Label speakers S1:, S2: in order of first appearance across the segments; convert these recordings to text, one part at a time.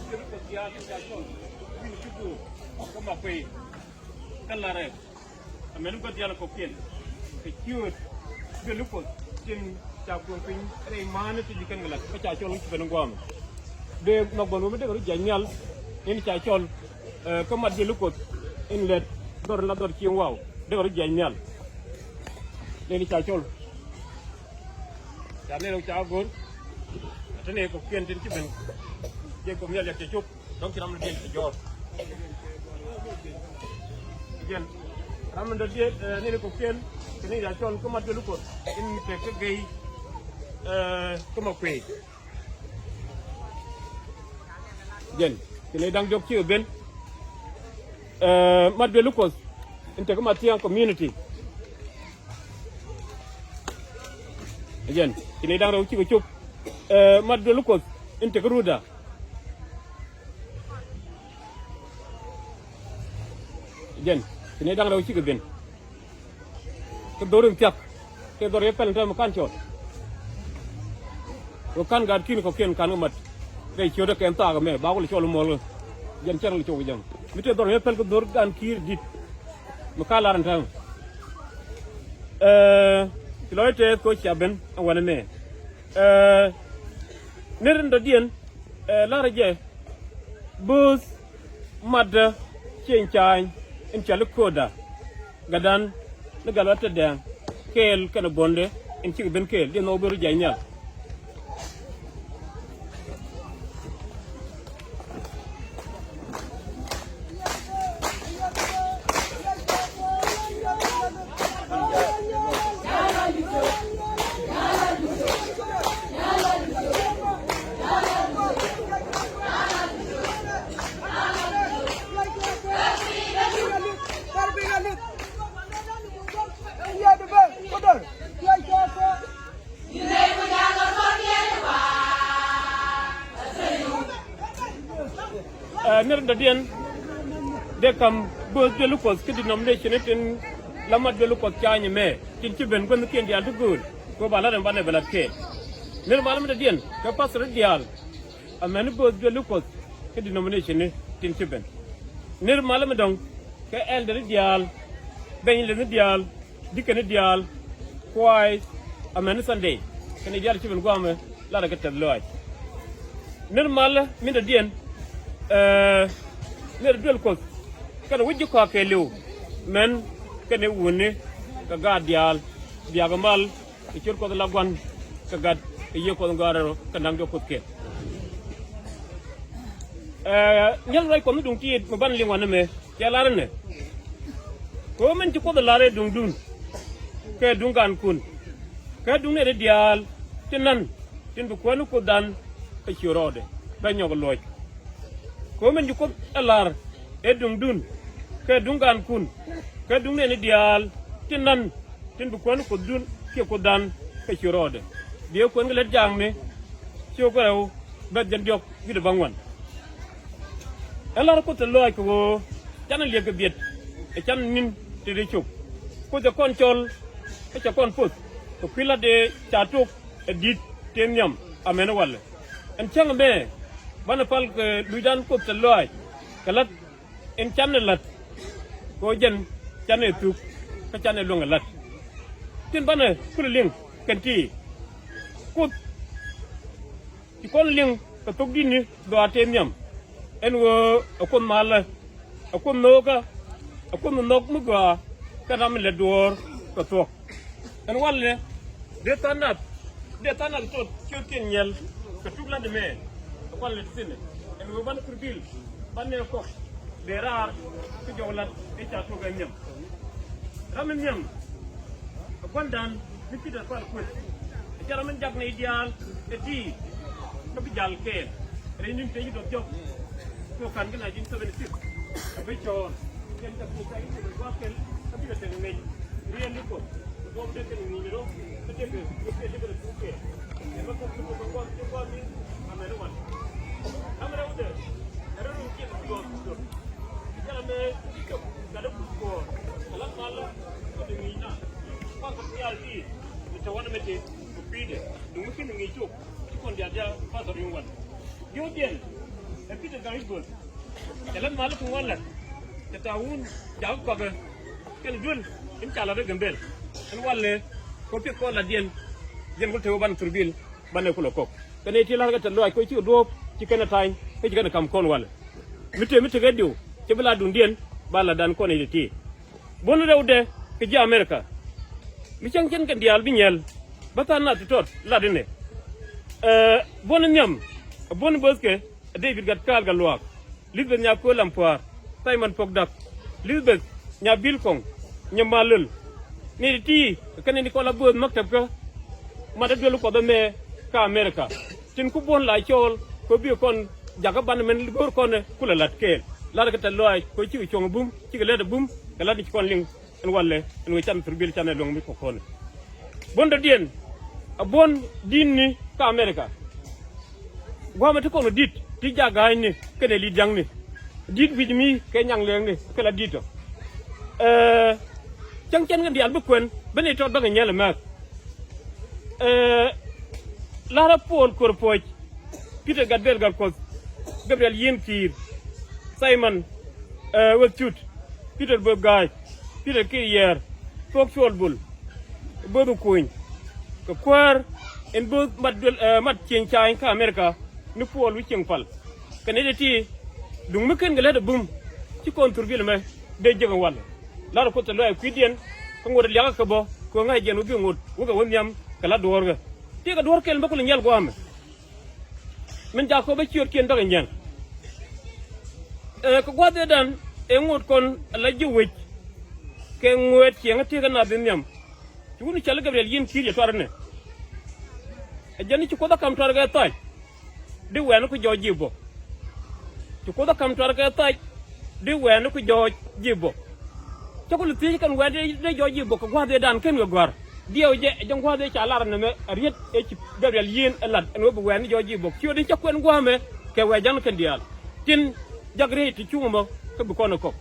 S1: Jadi kerja kita tu, ini cukup. Kamu apa? Kan lari. Amenum kerja la kopian. Kecil, dia lupa. Jin cakap pun ada mana tu jikan gelap. Kerja cakap orang cuba nungguam. Dia nak bangun dia baru janyal. Ini cakap kemat dia lupa. Ini lihat dor cium wow. Dia baru janyal. Ini cakap. Jadi orang cakap. Ini kopian jadi cuba. Dia kopian lihat cakap. Dong kita mesti dijawab. Kemudian, kami dari ni kopian, ini jalan kemat dulu kot. Ini terkait gay kemakwe. Jen, ini dang jok ciu ben. Mat dulu kot. Ini kemat yang community. Jen, ini dang rau ciu cup. Mat dulu kot. Ini keruda. Jen, ini dang rau ciu ben. Kedorong tiap, kedorong pel entah makan cot. Makan gad kini kokian kan umat. Kaya cioda kaya entah kami, bagus le colo molo. Jan cang le colo jang. Mesti kedorong pel kedorong kan kiri dit. Makan laran tang. Kalau itu kau siapen awan ni. Neren dadian, lara je. Bus, mada, cincang, encaluk koda. Gadan. Negara terdang, kel kena bonde, encik ben kel dia no baru janya. Ner dadian de kam bos de lukos ke denomination tin lamat de lukos chaanye me tin ci ben kon ken dial dugul ko bala dem bane belat ke ner malam dadian ka pasre dial amen bos de lukos ke denomination tin ci ben ner malam dong ke elder dial ben le dial dikene dial kwai amen sunday ken dial ci ben gwame la daga tabloy ner mal min dadian ner dul ko kada wujju ko ke lew men kene woni ka gadial biaga mal e ciur ko la gwan ka gad e yeko ngaro ka ndang do ko ke nyal ray ko dum ti mo ban li wona me ya larane ko men ci ko da lare dung dun ke dungan kun ka dung ne dial tinan tin bu ko ko dan e ciurode ba nyogo loj ko men ko alar e dung dun ke dungan kun ke dung ne dial tinan tin bu ko dun ke ko dan ke ciurode dia ko ngale jang ne ci ko rew ba jan jok gi de bangwan alar ko te loy ko tan le ke biet e tan nin te de chuk ko de kon chol ke cha kon put ko pila de chatuk e dit tem nyam amena wal en chang me bana pal ke luidan ko te loy kalat en chan lat ko jen chan e tuk ka chan e longa lat tin bana ku ling kan ti ku ti kon ling ka tuk dini do atem nyam en wo akon mala akon noga akon nok mugwa kana me le dor ko tok en walle de tanat to chokin nyel ka tuk la de me walle tsine en wo ban kurbil banne ko berar ko jowlat e ta to ga nyam ramen nyam gondan niti da fal ko jaramen jagne ideal e di ko bi jal ke renin te do job ko kan gina jin 76 be chon ken ta ko sai ko wa kel ko bi te me rien ko do de te ni ro te te ko te de ko ke e ba ko ko ni amero wan amero de ero ni ki do jara me ko ga do ko kala mala ko de ni na ko ko ya di te wana me te ko pide du mu ki ni chuk kon dia pa so ri wan yo bien Peter Garisbol jalan malu kungwala ketawun jauh kau kan dul in cala de gembel en walle ko pi ko la dien ko tew ban turbil ban ko lokok kane ti la ga tan loy ko ci do ci kana tay ci kana kam kon wala mite radio ci bla dun dien bala dan ko ne ti bonu rewde ke ji america mi cang ken kan dial bi ñel batan na tot la dine bonu ñam bonu boske David gat kal ga luak Lisbeth nya ko lampoir Simon Pogdak Lisbeth nya bilkong nya malul ni ti kan ni ko la bo maktab ka ma da delu ko me ka america tin ku bon la ciol ko bi kon jaga ban men li gor kon kula lat kel la ga ta loy ko ci ciong bum ci ga leda bum ga la ci kon ling en walle en wi tam turbil tan long mi ko kon bon da dien a bon din ni ka america goma to ko dit ti jaga ni kene li jang ni dit bi mi ke nyang leng ni ke la dito chang chen ga dial bu kwen bene to ba ga nyala mak Lara Paul Korpoch Peter Gadbel Garkos Gabriel Yenkir Simon Westchut Peter Bobgay Peter Kirier Fok Cholbul Bodu Queen ko kwar en bod mat chen chai ka America ni Paul wi cheng fal kanede ti dung meken gele de bum ci konturbil me de jega wal Lara ko to loy kwidien ko ngod liaga ko bo ko ngay jenu bi ngod wuga wonyam kala dorga ti ga dor kel mbakul nyal go am men ja ko ba ciot ken doga nyang ko gwade dan e ngod kon la jiwech ke ngwet ci nga ti ga na den nyam ci wonu ci Gabriel yin kiri to arne e jani ci ko da kam to ga tay di wen ko jojibo ci ko da kam to ga tay di wen ko jojibo ci ko lu ti kan wede de jojibo ko gwade dan ken go gor diaw je jang gwade ci alar na me riet e ci Gabriel yin elad en wo wen jojibo ci odin ci ko en gwame ke we jan kan dial tin jagre ti ciuma ko bu kono ko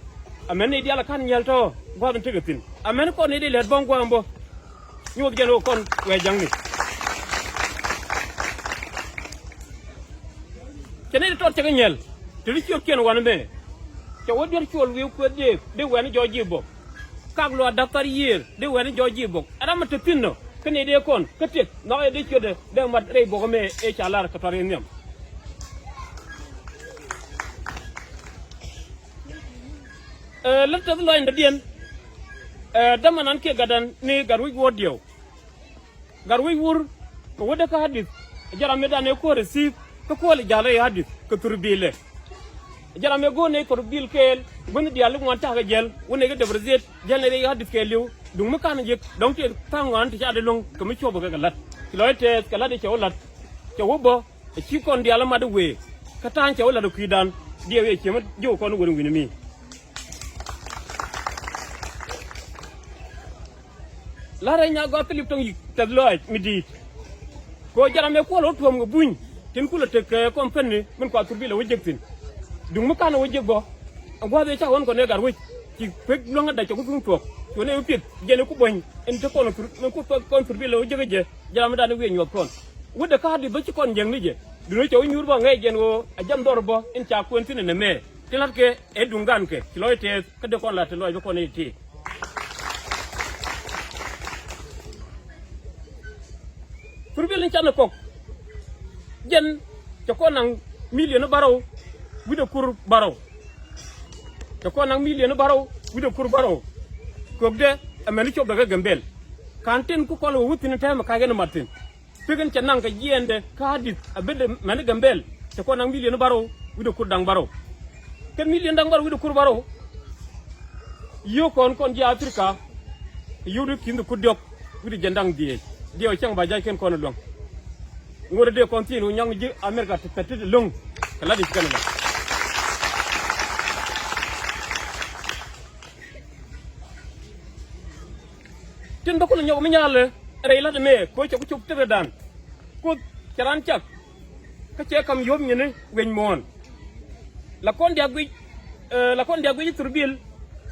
S1: amen ni diala kan nyelto gwade tegatin amen ko ni de le bon gwambo ñu jeno kon we jang ni kene to te nyel to li ci ken wan me to wo der ciol wi ko de wen jojibo kag lo daftar yir de wen jojibo adama te pinno kene de kon ketek no e de ciode de mat rey bo me e chalar ka tare nyam la ta lo inde dien dama nan ke gadan ni garwi wodio garwi wur ko woda ka hadith jarame dane ko receive ko le jale hadith ko turbile jarame go ne ko bil kel bun dialu mon ta ga jel woni ga debrzet janere hadith ke liw dung ma kan jek donc te tangan ti ade long ko mi chobo ga lat kiloite kala de cholat to wobo ci kon diala ma de we ka tan chola do kidan diewe ci ma jo ko no woni wini mi la reña go clip tong te loy midi ko jarame ko lo tom go buñ tin kula te ko fenni mun ko turbile wajektin dung ma kan wajek bo go be cha won ko ne gar wi ci pek lo nga da ko fum tok to ne pit jene ku boñ en te ko no tur ko kon turbile wajek je jarame da we ñop kon wudde ka di ba ci kon jeng ni je dino ci ñur bo ngay jen wo a jam dor bo en cha ko tine ne me tilat ke e dungan ke ci loy te ka de kon la te loy ko ne ti turbile ci na kok jen to ko nang million baraw wido kur baraw to ko nang million baraw wido kur baraw ko de ameni ci daga gambel kanten ku ko lo wutin tema ka gene martin pegen ci nang ka yende ka dit abede mani gambel to ko nang million baraw wido kur dang baraw ken million dang baraw wido kur baraw yo kon ji afrika yudu kindu ku diop wido jendang die dio chang ba jay ken kono long ngore de continue nyang ji america te petite long kala di kanada tin bakul nyaw mi nyale rey la de me ko ci ko tere dan ko caran cak ka ce kam yom ñene weñ mon la kon dia gui turbil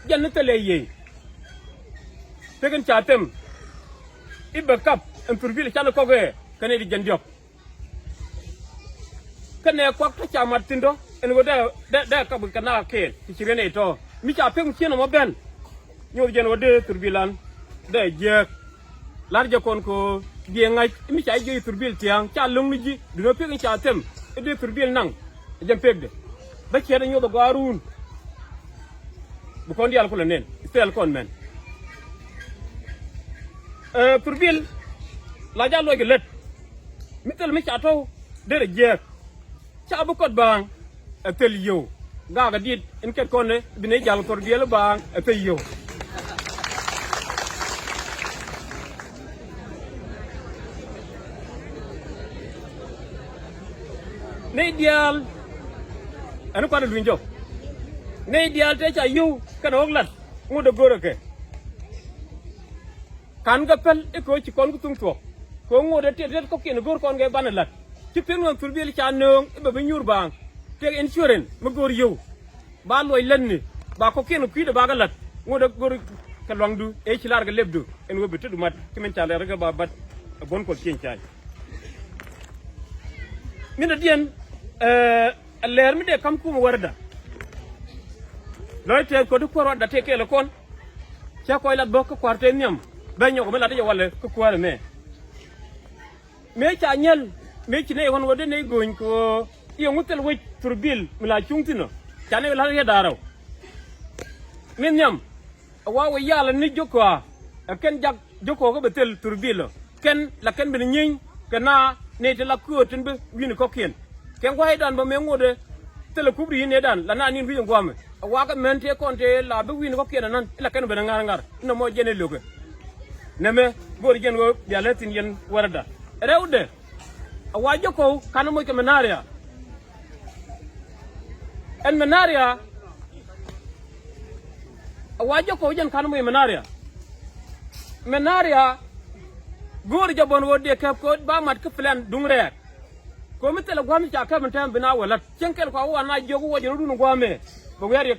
S1: jann tele ye tegen chatem ibe kap en turbil chana ko ge kane di jandiop kane ko ta chamat tindo en go da ka bu kana ke ti chirene to mi cha peng chino mo ben nyo jen wode turbilan da je lar je kon ko die ngai mi cha je turbil tiang cha lung ni ji du no peng cha tem e de turbil nang jem pegde ba che da nyo do garun bu kon di al ko nen istel kon men turbil la ja lo ge let mitel mi cha to de je cha bu kot bang tel yo ga dit en ket kon ne bi ne jall turbil bang tel yo ne dial anu ko lu njo ne dial te cha yu kan oglat ngo de goro ke kan ga pel e ko ci kon ku tung to ko ngo de te ko ken gor kon ge banalat ci pen won turbil cha nong e be nyur bang te insurance ma gor yu ba loy lenni ba ko ken ku de ba galat ngo de gor ka longdu e ci larga lebdu en wobe tuddu mat kimen cha le rega ba bat bon ko ken cha min da dien leer mi de kam kuma warda loy te ko du ko da te kele kon cha ko lat bokk kwarte nyam ba ñoko me la de wala ko kware me cha nyel me ci ne won wode ne goñ ko yo ngutel wi turbil mi la chungtino cha ne la ya daraw min nyam waaw yalla ni joko ken jak joko ko betel turbil ken la ken be ñing kana ne te la ko tin be wi ni ko ken ken ko dan ba me ngode tele kubri ne dan la na ni wi ngwame wa ka mente konte la be wi ni ko ken nan la ken be ngar no mo jene loge neme gor jen go yalatin yen warada rewde wa joko kan mo ke menaria en menaria wa joko jen kan mo menaria gor jabon wode ke ko ba mat ke plan dungre ko mitela gwam cha ka man bina wala cenkel ko wa na jogo wo jenu dun gwame bo yari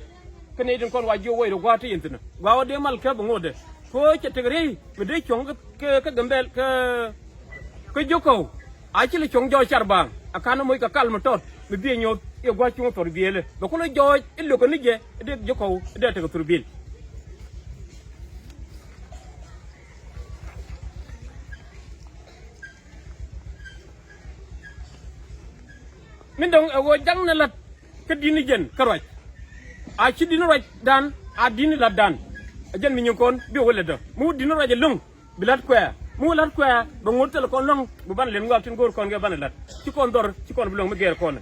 S1: kene din kon wa jogo wo gwati yintina gwa wode mal ke bo ngode ko ce tegri be de chong ke gambel ke joko a ci le chong jo charbang akana moy ka kalma tot be bi ñoo e gwa ci motor biele be ko no jo illo ko nije de joko de te ko turbil min dong e wo jang na lat ke dini jen karoj a ci dini roj dan a dini la dan jen mi ñukon bi wala da mu dino raje lung bilat kwa mu lat kwa ba ngotel kon long bu ban len ngwak tin gor kon ge ban lat ci kon dor ci kon bulong mi ger kon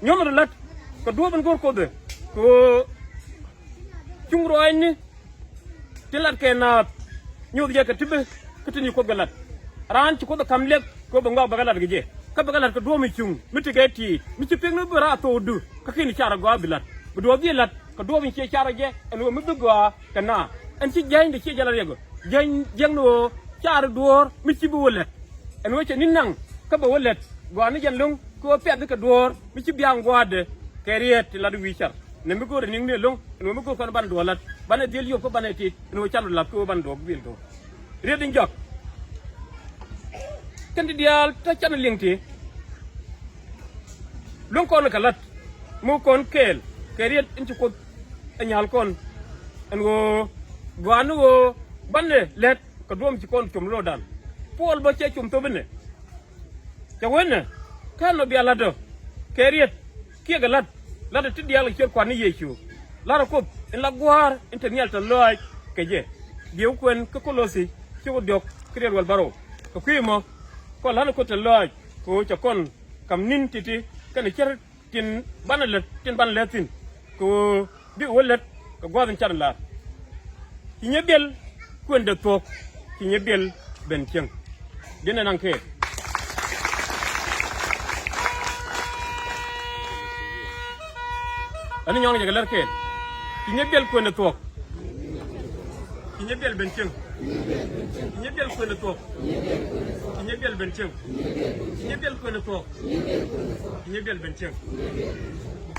S1: ñom do lat ko do ban gor ko de ko cungro ay ni te lat ke na ñu je ka tibbe ko tini ko galat ran ci ko do kam lek ko ba ngwa ba galat ge je ka ba galat ko do mi cung mi tigeti mi ci pegno bu ra to du ka kini cara gwa bilat bu do bi lat ko do min ci cara je en wo mi dugwa kana en ci jey ndi ci jala rego jeng no cara dor mi ci bu wolet en wo ci nin nang ka ba wolet gwa ni jen lung ko pedd ka dor mi ci biang gwade keriet la du wichar ne mi ko ni ne lung en wo mi ko ban do lat ban del yo ko ban ti en wo chalu la ko ban do bil do redin jok kandi dial ta chan lingti lung ko ka lat mu kon kel keriet inci ko anyal kon en wo gwanu wo banne let ko dom ci kon tum lo dan pol ba ci tum to bene ja wenne kan no biala do keriet ki ga lat la de ti yalla ci ko ni yechu la ko en la gwar internal to loy ke je diu kwen ko kolosi ci wo dok krel wal baro ko kuimo ko la ko to loy ko ci kon kam nin titi kan cer tin banalet tin banaletin ko bi wolet ko gwadin charla ci ñebel ko nde tok ci ñebel ben ceng dina nan ke ani ñong jagal lar ke ci ñebel ko nde tok ci ñebel ben ceng ci ñebel ko nde tok ci ñebel ben ceng ci ñebel ko nde tok ci ñebel ben ceng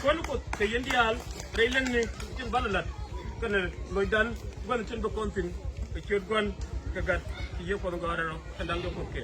S1: kon ko te yendial day len ni ci balalat kana loy dan gon ci do kontin ke ci gon ka gat ci yeko do ngara no tandal do ko ke